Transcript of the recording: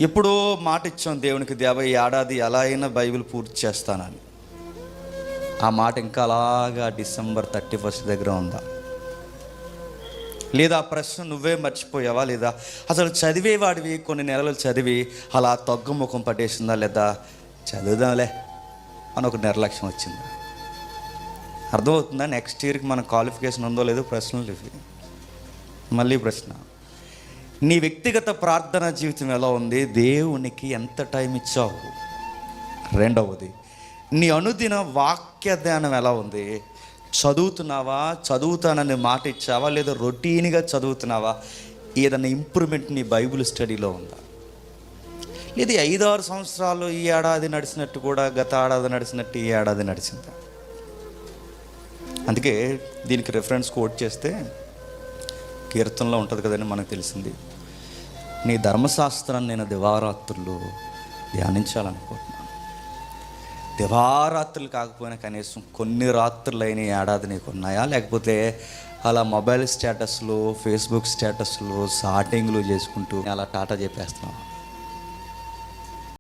ఎప్పుడో మాట ఇచ్చాం దేవునికి, దేవ ఈ ఏడాది ఎలా అయినా బైబిల్ పూర్తి చేస్తానని. ఆ మాట ఇంకా అలాగా December 31 దగ్గర ఉందా? లేదా ఆ ప్రశ్న నువ్వే మర్చిపోయావా? లేదా అసలు చదివేవాడివి కొన్ని నెలలు చదివి అలా తగ్గుముఖం పట్టేసిందా? లేదా చదువుదాంలే అని ఒక నిర్లక్ష్యం వచ్చిందా? అర్థమవుతుందా? నెక్స్ట్ ఇయర్కి మన క్వాలిఫికేషన్ ఉందో లేదో ప్రశ్నలు ఇవి. మళ్ళీ ప్రశ్న, నీ వ్యక్తిగత ప్రార్థన జీవితం ఎలా ఉంది? దేవునికి ఎంత టైం ఇచ్చావు? రెండవది, నీ అనుదిన వాక్య ధ్యానం ఎలా ఉంది? చదువుతున్నావా? చదువుతానని మాట ఇచ్చావా? లేదా రొటీన్గా చదువుతున్నావా? ఏదైనా ఇంప్రూవ్మెంట్ నీ బైబిల్ స్టడీలో ఉందా? లేదా 5-6 సంవత్సరాలు ఈ ఏడాది నడిచినట్టు కూడా గత ఏడాది నడిచినట్టు ఈ ఏడాది నడిచిందా? అందుకే దీనికి రిఫరెన్స్ కోట్ చేస్తే కీర్తనలో ఉంటుంది కదండి, మనకు తెలిసింది, నీ ధర్మశాస్త్రాన్ని నేను దివారాత్రులు ధ్యానించాలనుకుంటున్నాను. దివారాత్రులు కాకపోయినా కనీసం కొన్ని రాత్రులు అయిన ఏడాది నీకు ఉన్నాయా? లేకపోతే అలా మొబైల్ స్టేటస్లు, ఫేస్బుక్ స్టేటస్లు, షాటింగ్లు చేసుకుంటూ అలా టాటా చెప్పేస్తున్నావు?